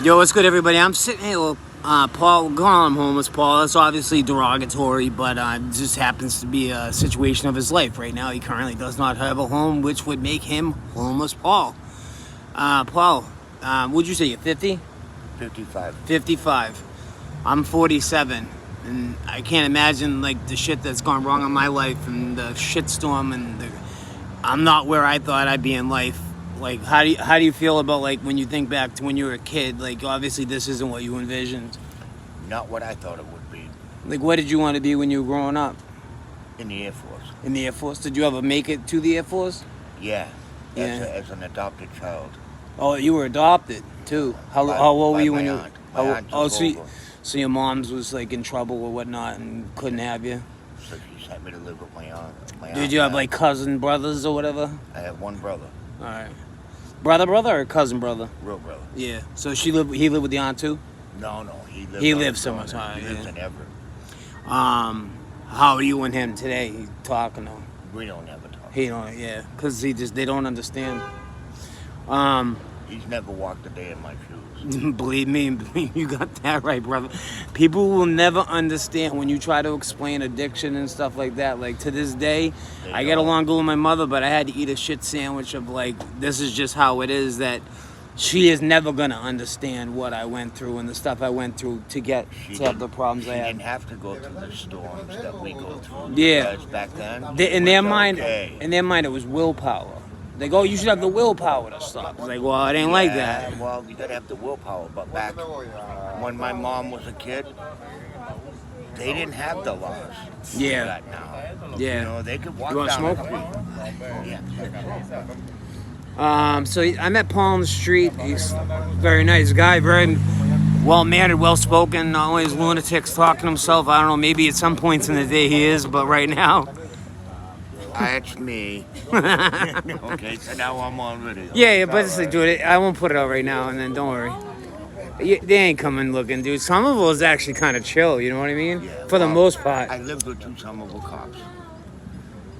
Yo, what's good, everybody? I'm sitting here with Paul. We'll call him homeless Paul. That's obviously derogatory, but it just happens to be a situation of his life right now. He currently does not have a home, which would make him homeless Paul. Paul, what'd you say, you're 50? 55. 55. I'm 47, and I can't imagine, like, the shit that's gone wrong in my life and the shitstorm, and I'm not where I thought I'd be in life. Like, how do you feel about, like, when you think back to when you were a kid? Like, obviously this isn't what you envisioned. Not what I thought it would be. Like, what did you want to be when you were growing up? In the Air Force. In the Air Force? Did you ever make it to the Air Force? Yeah. Yeah. As an adopted child. Oh, you were adopted too. How old were you when you? My aunt took over. So your mom's was like in trouble or whatnot and couldn't have you. So she sent me to live with my aunt. Did you have like cousin brothers or whatever? I have one brother. All right. Brother or cousin brother? Real brother. Yeah. So he lived with the aunt too? No. He lives somewhere. He lives in Everett. How are you and him today? He talking to him? We don't ever talk. He don't. Yeah. Cause they don't understand. He's never walked a day in my shoes. Believe me, you got that right, brother. People will never understand when you try to explain addiction and stuff like that. Like, to this day, I get along good with my mother, but I had to eat a shit sandwich of, like, this is just how it is, that she is never going to understand what I went through and the stuff I went through to get to have the problems I had. She didn't have to go through the storms that we go through. Yeah. Because back then, In their mind, okay. it was willpower. They go, you should have the willpower to stop. It's like, well, it ain't like that. Well, you gotta have the willpower. But back when my mom was a kid, they didn't have the laws. Yeah. That now. Yeah. You know, they could walk You want down smoke? the street. Yeah. So I met Paul on the street. He's a very nice guy, very well-mannered, well-spoken, not always lunatics talking to himself. I don't know, maybe at some points in the day he is, but right now... That's me. Okay, so now I'm on video. Yeah, but it's like, dude, I won't put it out right now, and then don't worry. They ain't coming looking, dude. Somerville is actually kind of chill, you know what I mean? Yeah, For the most part. I lived with two Somerville cops.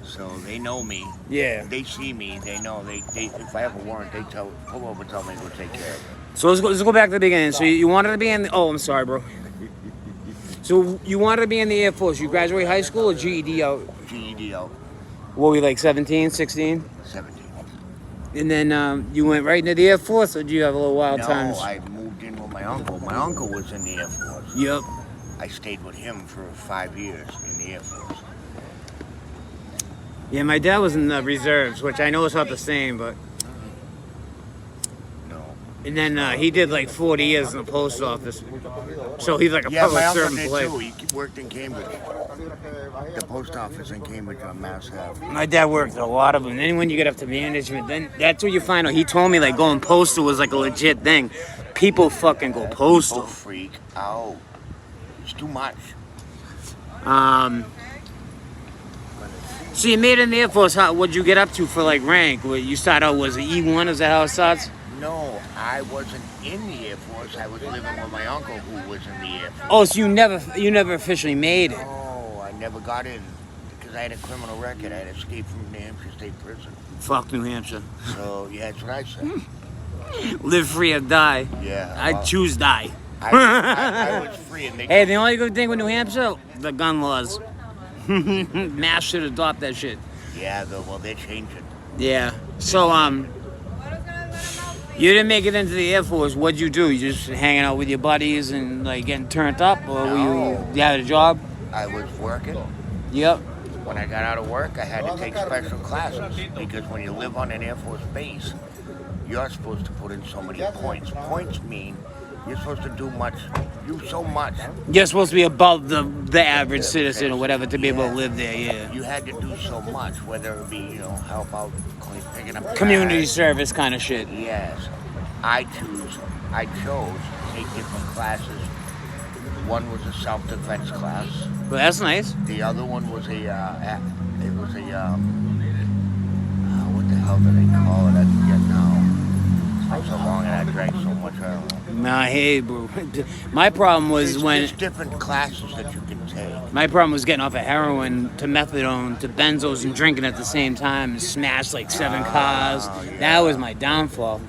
So they know me. Yeah. They see me. They know. They if I have a warrant, they pull over, tell me to go take care of it. So let's go back to the beginning. So you wanted to be in the... Oh, I'm sorry, bro. So you wanted to be in the Air Force. You graduate high school or GED out? GED out. What were you, like 17, 16? 17. And then you went right into the Air Force, or did you have a little wild times? No, I moved in with my uncle. My uncle was in the Air Force. Yep. I stayed with him for 5 years in the Air Force. Yeah, my dad was in the reserves, which I know is not the same, but... No. And then he did like 40 years in the post office. So he's like a Yeah, public my uncle servant did for life. too. He worked in Cambridge. The post office in Cambridge on Mass Ave. My dad worked a lot of them. Then when you get up to management, then that's where you find out. He told me like going postal was like a legit thing. People fucking go postal. People freak out. It's too much. So you made it in the Air Force. What'd you get up to for like rank? You start out, was it E1? Is that how it starts? No, I wasn't in the Air Force. I was living with my uncle who was in the Air Force. Oh, so you never officially made it. No, I never got in because I had a criminal record. I had escaped from New Hampshire State Prison. Fuck New Hampshire. So, yeah, that's what I said. Live free or die. Yeah. I choose die. I was free. And Hey, the only good thing with New Hampshire, the gun laws. Mass should adopt that shit. Yeah, well, they're changing. Yeah. So, you didn't make it into the Air Force. What'd you do? You just hanging out with your buddies and like getting turned up, or you had a job? I was working. Yep. When I got out of work, I had to take special classes because when you live on an Air Force base, you're supposed to put in so many points. Points mean you're supposed to do so much. You're supposed to be above the average citizen or whatever to be able to live there. Yeah. You had to do so much, whether it be help out, picking up Community trash. service kind of shit. Yes, I chose to take different classes. One was a self-defense class. Well, that's nice. The other one was what the hell do they call it? I forget now. It's so long and I drank so much. I don't know. Nah, hey, bro. My problem was There's different classes that you can take. My problem was getting off of heroin to methadone to benzos and drinking at the same time and smashed like 7 cars. Yeah. That was my downfall.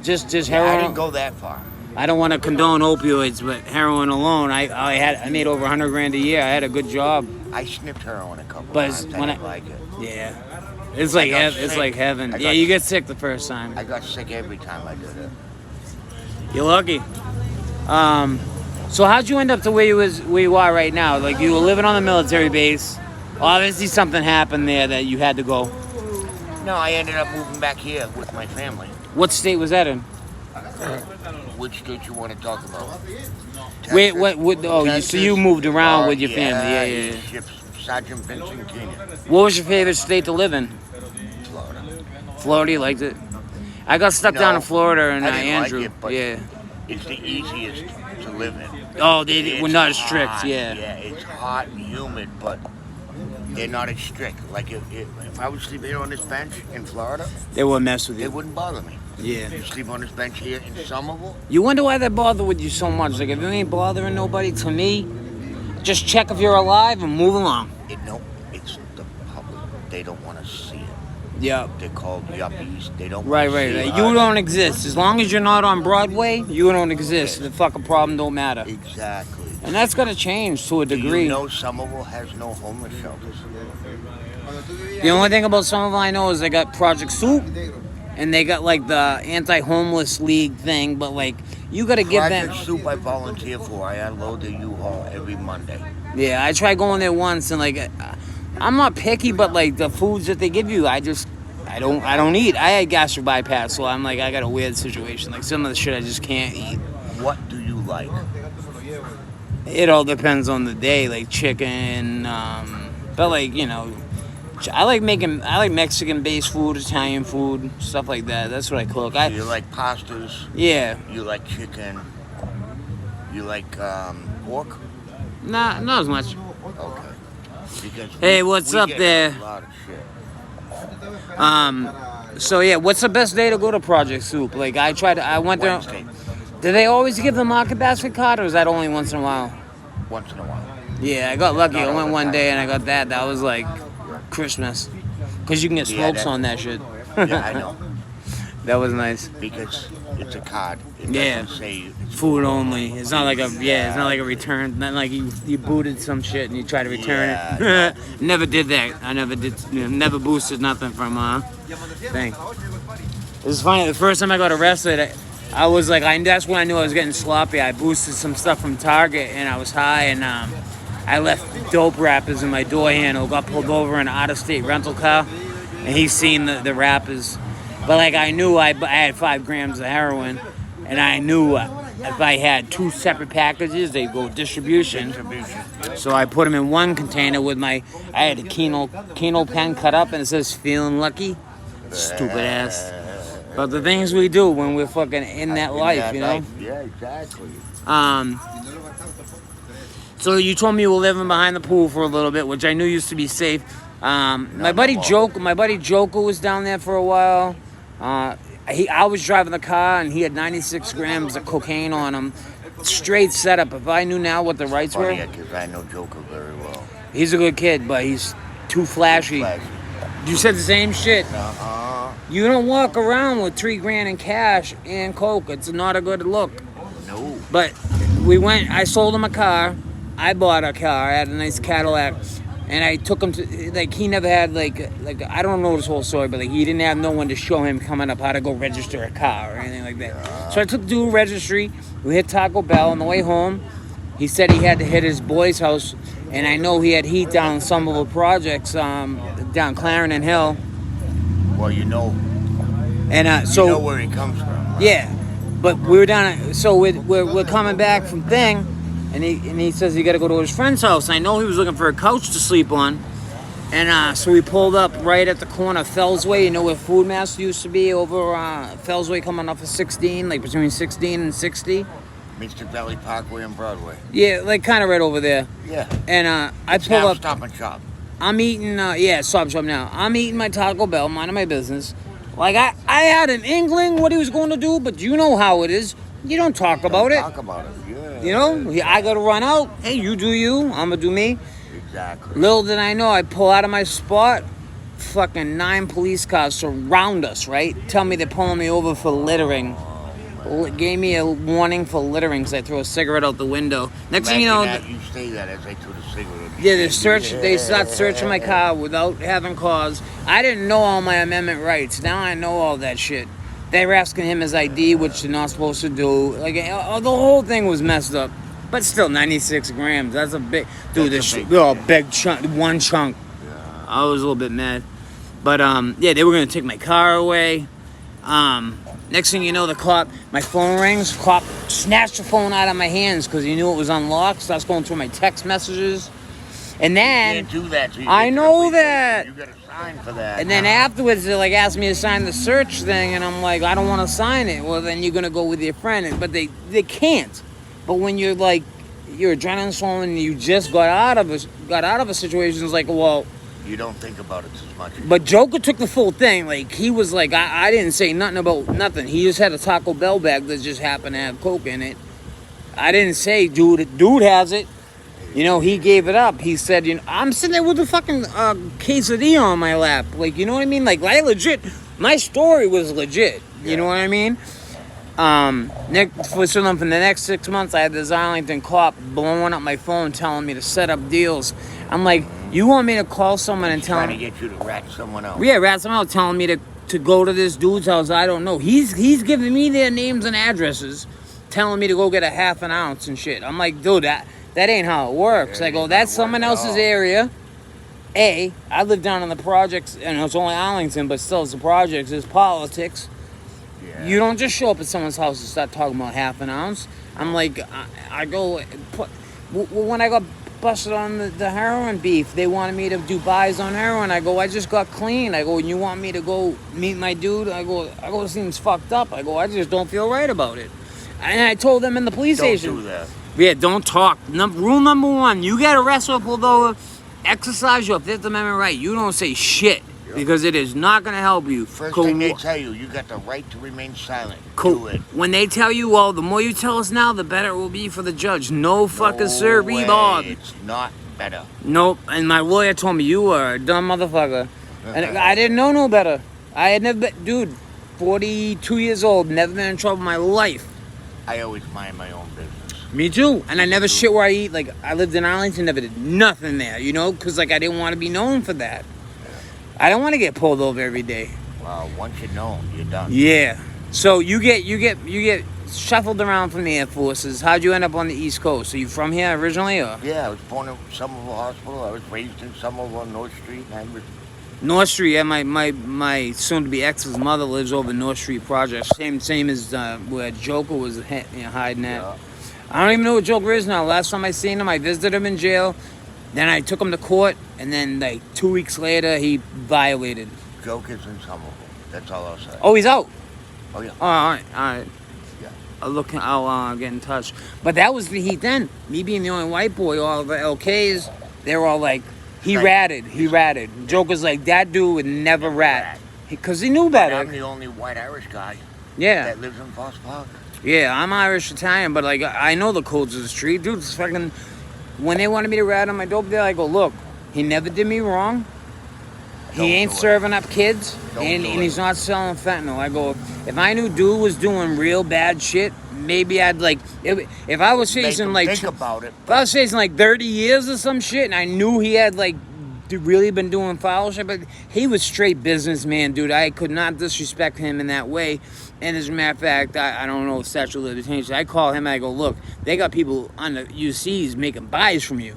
Just Yeah, heroin. I didn't go that far. I don't want to condone opioids, but heroin alone, I made over 100 grand a year. I had a good job. I sniffed heroin a couple But times. I when didn't like it. Yeah, it's like it's like heaven. Yeah, you get sick the first time. I got sick every time I did it. You're lucky. So how'd you end up to where you are right now? Like you were living on the military base. Obviously something happened there that you had to go. No, I ended up moving back here with my family. What state was that in? Which state you want to talk about? Wait, what? Oh, Texas, so you moved around with your family? Yeah. Ships Sergeant Vincent Keenan, What was your favorite state to live in? Florida. Florida, you liked it? I got stuck down in Florida and I didn't Andrew. like it, but yeah. it's the easiest to live in. Oh, they were It's not as strict. hot, Yeah. Yeah, it's hot and humid, but they're not as strict. Like if I would sleep here on this bench in Florida, They wouldn't mess with it you. wouldn't bother me. Yeah. You sleep on this bench here in Somerville, You wonder why they bother with you so much. Like if you ain't bothering nobody, to me, just check if you're alive and move along. it's the public. They don't want to see it. Yeah. They're called yuppies. They don't Right. wanna see You us. don't exist. As long as you're not on Broadway, you don't exist. The fucking problem don't matter. Exactly. And that's gonna change to a Do degree. you know Somerville has no homeless shelters? The only thing about Somerville I know is they got Project Soup, and they got like the anti-homeless league thing. But like, you gotta give Project them. Soup I volunteer for. I unload the U-Haul every Monday. Yeah, I tried going there once, and like, I'm not picky, but like the foods that they give you, I don't eat. I had gastric bypass, so I'm like, I got a weird situation. Like some of the shit I just can't eat. What do you like? It all depends on the day, like chicken, but like I like Mexican-based food, Italian food, stuff like that. That's what I cook. Do you like pastas? Yeah, You like chicken? You like pork? not as much. Okay. Because Hey, what's we up get there? A lot of shit. So yeah, what's the best day to go to Project Soup? Like I went there. Wednesday, Do they always give the market basket card, or is that only once in a while? once in a while. Yeah, I got lucky. Not I all went the one time. day and I got that. That was like Christmas, cause you can get Yeah, smokes that- on that shit. Yeah, I know. That was nice. Because it's a card. It Yeah. doesn't say it's Food only. It's not like it's not like a return. Not like you booted some shit and you try to return it. Yeah, Never did that. I never did. Never boosted nothing from thing. It was funny. The first time I got arrested, I was like, that's when I knew I was getting sloppy. I boosted some stuff from Target and I was high and I left dope wrappers in my door handle. Got pulled over in an out-of-state rental car, and he seen the wrappers. But like I knew I had 5 grams of heroin, and I knew if I had 2 separate packages, they'd go distribution. So I put them in one container with I had a Keno pen cut up, and it says "Feeling Lucky." Stupid ass. But the things we do when we're fucking in that life, you know. Yeah, exactly. So you told me you were living behind the pool for a little bit, which I knew used to be safe. My buddy Joker was down there for a while. I was driving the car and he had 96 grams of cocaine on him. Straight setup. If I knew now what the rights were, Because I know Joker very well. he's a good kid, but he's too flashy. You said the same shit. You don't walk around with 3 grand in cash and coke. It's not a good look. No. But I sold him a car. I bought a car. I had a nice Cadillac. And I took him to, he never had, I don't know this whole story, but, he didn't have no one to show him coming up how to go register a car or anything like that. So I took the dude to registry. We hit Taco Bell on the way home. He said he had to hit his boy's house. And I know he had heat down in some of the projects, down Clarendon Hill. Well, you know where he comes from. Right? Yeah, but we were down. So we're coming back from thing, and he says he got to go to his friend's house. I know he was looking for a couch to sleep on, and so we pulled up right at the corner of Fellsway. You know where Food Master used to be over Fellsway, coming off of 16, like between 16 and 60. Mr. Valley Parkway and Broadway. Yeah, like kind of right over there. Yeah. And I pull Now up. Stop and Shop. I'm eating. Stop shop now. I'm eating my Taco Bell, minding my business. Like I had an inkling what he was going to do, but you know how it is. You don't talk about it. Talk about it. Yeah. You know, I gotta run out. Hey, you do you. I'm gonna do me. Exactly. Little did I know, I pull out of my spot. Fucking 9 police cars surround us. Right? Tell me they're pulling me over for littering. gave me a warning for littering because I threw a cigarette out the window. Next thing you know, you say that as I threw the cigarette. yeah, they start searching my car without having cause. I didn't know all my amendment rights. Now I know all that shit. They were asking him his ID, which they're not supposed to do. Like, the whole thing was messed up. But still, 96 grams. That's a big... Dude, big chunk. One chunk. Yeah. I was a little bit mad. But, yeah, they were going to take my car away. Next thing you know, the cop... My phone rings. Cop snatched the phone out of my hands because he knew it was unlocked. Starts going through my text messages. And then... You can't do that. So I know that. You got to sign for that. And then afterwards, they like asked me to sign the search thing, and I'm like, I don't want to sign it. Well, then you're gonna go with your friend, but they can't. But when you're like, your adrenaline's flowing, and you just got out of a situation, it's like, well, you don't think about it as much. But Joker took the full thing. Like, he was like, I didn't say nothing about nothing. He just had a Taco Bell bag that just happened to have Coke in it. I didn't say, dude has it. You know, he gave it up. He said, you know, I'm sitting there with a fucking quesadilla on my lap. Like, you know what I mean? Like, I legit, my story was legit. You know what I mean? For the next 6 months, I had this Arlington cop blowing up my phone telling me to set up deals. I'm like, you want me to call someone and tell me? Trying to get you to rat someone else. Yeah, rat someone else, telling me to go to this dude's house. I don't know. He's giving me their names and addresses, telling me to go get a half an ounce and shit. I'm like, dude, that ain't how it works. I go, that's someone else's area. I live down in the projects, and it's only Arlington, but still it's the projects. It's politics. Yeah. You don't just show up at someone's house and start talking about half an ounce. I'm like, I go, when I got busted on the heroin beef, they wanted me to do buys on heroin. I go, I just got clean. I go, and you want me to go meet my dude? I go, this seems fucked up. I go, I just don't feel right about it. And I told them in the police station. Don't do that. Yeah, don't talk. Rule number 1, you get arrested or pulled over, exercise your Fifth Amendment right. You don't say shit because it is not going to help you. First thing they tell you, you got the right to remain silent. Do it. When they tell you, well, the more you tell us now, the better it will be for the judge. No fucking sirree, Bob. It's not better. Nope. And my lawyer told me, you are a dumb motherfucker. And I didn't know no better. I had never been, dude, 42 years old, never been in trouble in my life. I always mind my own business. Me too. And I never shit where I eat. Like, I lived in Arlington, never did nothing there, you know? Because, like, I didn't want to be known for that. Yeah. I don't want to get pulled over every day. Well, once you're known, you're done. Yeah. So you get shuffled around from the Air Forces. How'd you end up on the East Coast? Are you from here originally, or? Yeah, I was born in Somerville Hospital. I was raised in Somerville on North Street. North Street, yeah. My soon-to-be ex's mother lives over North Street Project. Same as where Joker was hiding at. Yeah. I don't even know what Joker is now. Last time I seen him, I visited him in jail. Then I took him to court, and then like 2 weeks later, he violated. Joker's in Somerville. That's all I'll say. Oh, he's out. Oh yeah. Oh, all right. Yeah. I'll get in touch. But that was the heat then. Me being the only white boy, all the LKs, they were all like, he ratted. Joker's like, that dude would never rat. Because he knew better. I'm the only white Irish guy. Yeah. That lives in Foss Park. Yeah, I'm Irish Italian, but like I know the codes of the street, dude. It's fucking. When they wanted me to rat on my dope deal, I go, look, he never did me wrong. He ain't serving up kids, and he's not selling fentanyl. I go, if I knew dude was doing real bad shit, maybe I'd like. If I was facing like, think about it. If I was facing like 30 years or some shit, and I knew he had like really been doing foul shit, but he was straight businessman, dude. I could not disrespect him in that way. And as a matter of fact, I don't know if statute of limitations. I call him, I go, look, they got people on the UCs making buys from you.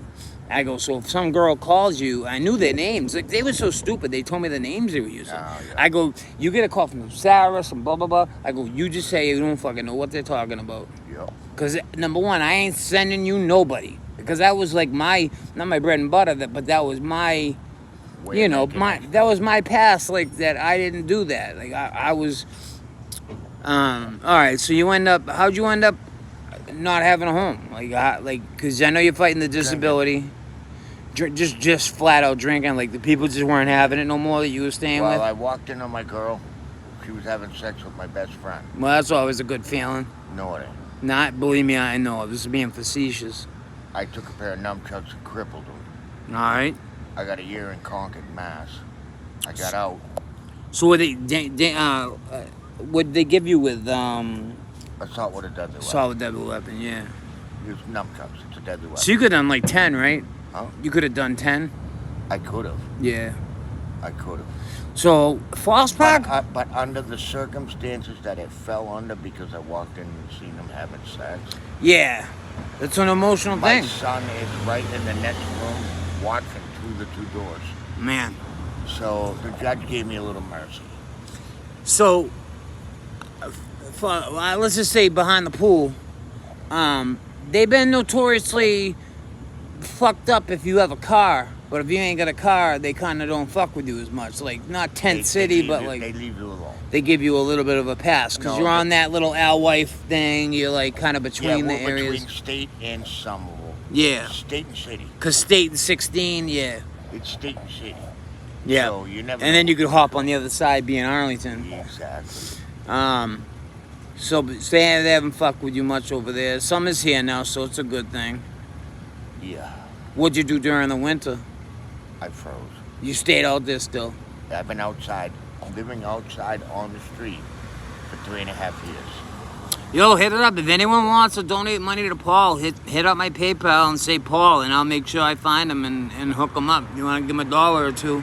I go, so if some girl calls you, I knew their names. Like, they were so stupid, they told me the names they were using. Oh, yeah. I go, you get a call from Sarah, some blah, blah, blah. I go, you just say you don't fucking know what they're talking about. Yep. Because, number one, I ain't sending you nobody. Because that was like not my bread and butter, but that was my, that was my past, like, that I didn't do that. Like, I was... all right, so how'd you end up not having a home? Like, because I know you're fighting the disability. Just flat out drinking. Like, the people just weren't having it no more that you were staying with? Well, I walked in on my girl. She was having sex with my best friend. Well, that's always a good feeling. No, it ain't. Not, believe me, I know. This is being facetious. I took a pair of nunchucks and crippled them. All right. I got a year in Concord, Mass. I got out. So were they... What did they give you with Assault with a deadly weapon. Assault with deadly weapon, yeah. Use nunchucks. It's a deadly weapon. So you could have done like 10, right? Huh? You could have done 10. I could have. Yeah. I could have. So Falls Park. But under the circumstances that it fell under, because I walked in and seen them having sex. Yeah, it's an emotional My thing. son is right in the next room watching through the 2 doors. Man. So the judge gave me a little mercy. So, let's just say behind the pool, they've been notoriously fucked up if you have a car. But if you ain't got a car, they kind of don't fuck with you as much. Like, not Tent City, but like... They leave you alone. They give you a little bit of a pass. Because you're on that little Alewife thing. You're like kind of between the areas. Between State and Somerville. Yeah. State and City. Because State and 16, yeah. It's State and City. Yeah. So you never and then you could hop on the other side, be in Arlington. Exactly. So they haven't fucked with you much over there. Summer's here now, so it's a good thing. Yeah. What'd you do during the winter? I froze. You stayed out there still? I've been outside, living outside on the street for 3.5 years. Yo, hit it up. If anyone wants to donate money to Paul, hit up my PayPal and say Paul, and I'll make sure I find him and hook him up. You want to give him $1 or $2,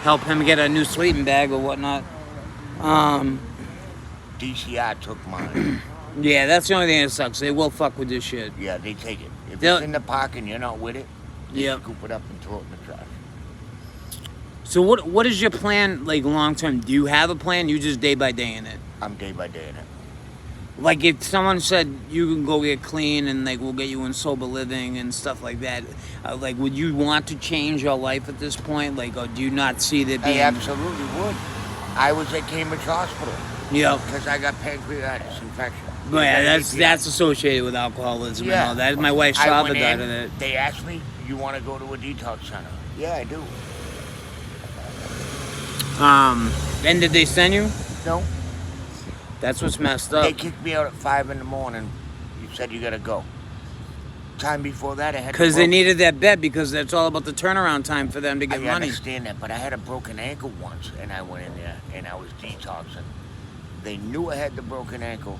help him get a new sleeping bag or whatnot. DCI took mine. Yeah, that's the only thing that sucks. They will fuck with this shit. Yeah, they take it. If They'll- it's in the park and you're not with it, they Yep. scoop it up and throw it in the trash. So what is your plan, like, long term? Do you have a plan? You just day by day in it? I'm day by day in it. Like, if someone said you can go get clean and, like, we'll get you in sober living and stuff like that, like, would you want to change your life at this point? Like, or do you not see that being... I absolutely would. I was at Cambridge Hospital Yeah. because I got pancreatitis infection. But yeah, API. that's associated with alcoholism and all that. My wife's I father went died in, of it. They asked me, you want to go to a detox center? Yeah, I do. And did they send you? No. That's what's messed up. They kicked me out at 5 in the morning. You said you got to go. Time before that, I had Because they needed that bet, because that's all about the turnaround time for them to get I money. understand that, but I had a broken ankle once, and I went in there, and I was detoxing. They knew I had the broken ankle.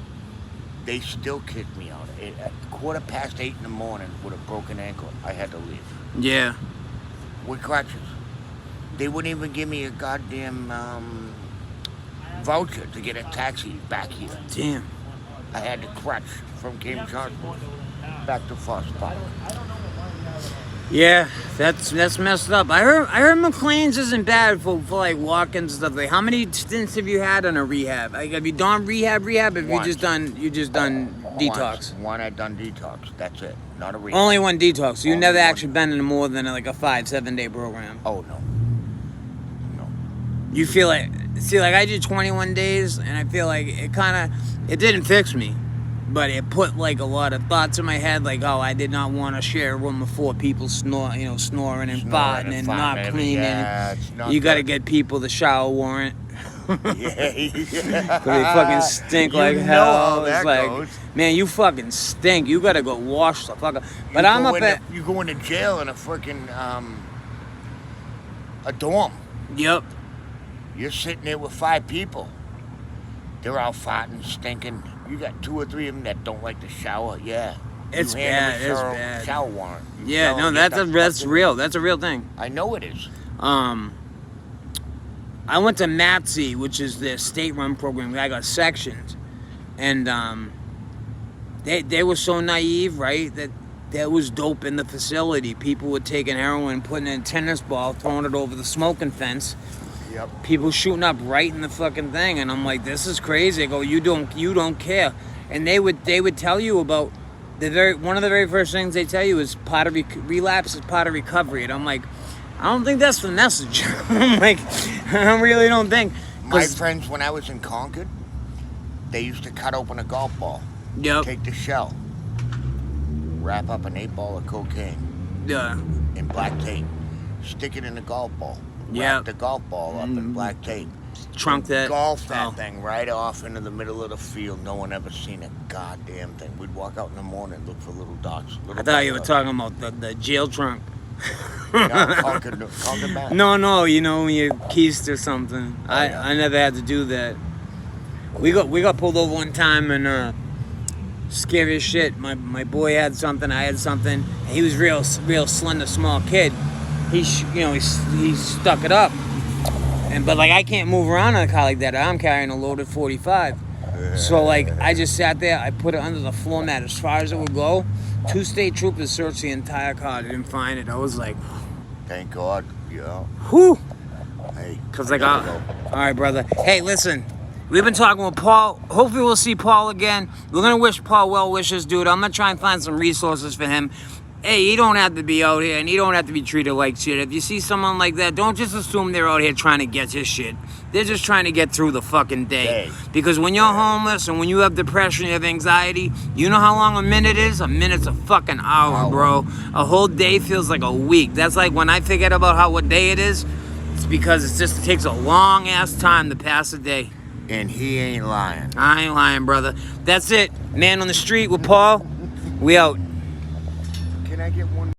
They still kicked me out. At 8:15 in the morning with a broken ankle, I had to leave. Yeah. With crutches. They wouldn't even give me a goddamn voucher to get a taxi back here. Damn. I had to crutch from Cambridge Hospital back to Foss Park. Yeah, that's messed up. I heard McLean's isn't bad for like walk-ins and stuff. Like, how many stints have you had on a rehab? Like, have you done rehab? Have you Once. just done detox? One I done detox. That's it. Not a rehab. Only one detox. So you Only never one. actually been in more than like a 5-7 day program. Oh no. No. You feel like, see, like I did 21 days, and I feel like it didn't fix me, but it put like a lot of thoughts in my head, like, oh, I did not want to share a room with 4 people snoring and farting and not cleaning. Yeah, it's not You got to good. get people the shower warrant. Yeah. But they fucking stink You like know hell. how It's that like, goes. man, you fucking stink. You gotta go wash the fuck up. But I'm up at. You go into jail in a freaking a dorm. Yep. You're sitting there with 5 people. They're all farting, stinking. You got 2 or 3 of them that don't like to shower. Yeah. It's You hand them bad, a it's shower, bad. shower warrant. You Yeah. tell No, them, "Get the that's fuck in." real. That's a real thing. I know it is. I went to MATSE, which is the state-run program. I got sectioned, and they were so naive, right? That there was dope in the facility. People were taking heroin, putting it in a tennis ball, throwing it over the smoking fence. Yep. People shooting up right in the fucking thing, and I'm like, this is crazy. I go, you don't care, and they would tell you about one of the very first things they tell you is part of relapse is part of recovery, and I'm like, I don't think that's the message. I'm like, I really don't think. My friends, when I was in Concord, they used to cut open a golf ball, Yep. take the shell, wrap up an 8-ball of cocaine Yeah. in black tape, stick it in the golf ball, Yep. wrap the golf ball up in black tape, Trunk that. golf that Oh. thing right off into the middle of the field. No one ever seen a goddamn thing. We'd walk out in the morning, look for little dots. I thought you were talking about the jail trunk. No, Concord back. No, you know, when you're keys or something. Oh, yeah. I never had to do that. We got pulled over one time, and scary as shit. My boy had something, I had something. He was real slender, small kid. He stuck it up. But like, I can't move around in a car like that. I'm carrying a loaded 45. So like, I just sat there. I put it under the floor mat as far as it would go. 2 state troopers searched the entire car. They didn't find it. I was like, thank God. Yeah. whew. Hey. Cause like, all right, brother. Hey, listen. We've been talking with Paul. Hopefully we'll see Paul again. We're gonna wish Paul well wishes, dude. I'm gonna try and find some resources for him. Hey, he don't have to be out here, and he don't have to be treated like shit. If you see someone like that, don't just assume they're out here trying to get his shit. They're just trying to get through the fucking day. Because when you're homeless and when you have depression, you have anxiety, you know how long a minute is? A minute's a fucking hour, bro. A whole day feels like a week. That's like when I forget about what day it is, it's because it takes a long ass time to pass a day. And he ain't lying. I ain't lying, brother. That's it. Man on the street with Paul. We out. Can I get one?